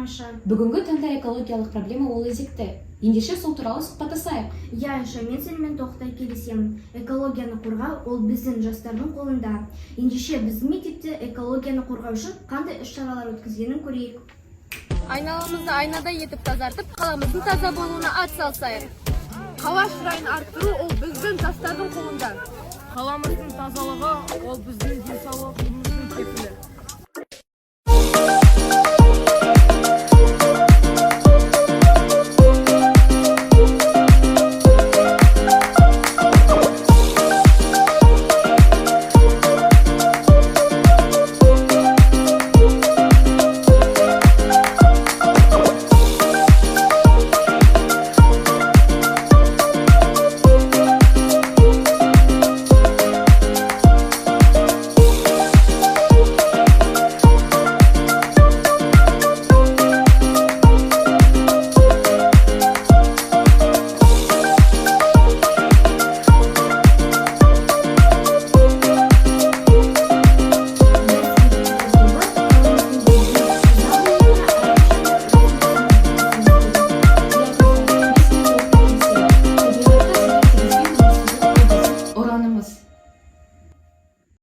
Маша. Бүгінгі таңда экологиялық проблема ол өзекті. Ендеше сол туралы сұхбаттасайық. Я Айша, мен сенімен тоқтай келісемін. Экологияны қорғау ол біздің жастардың қолында. Ендеше біздің мектепте экологияны қорғау үшін қандай іс-шаралар өткізгенін көрейік. Айналамызды айнадай етіп тазартып, қаламыздың таза болуына атсалысайық. Қала шырайын арттыру ол біздің жастардың қолында. Қаламыздың тазалығы ол біздің денсаулық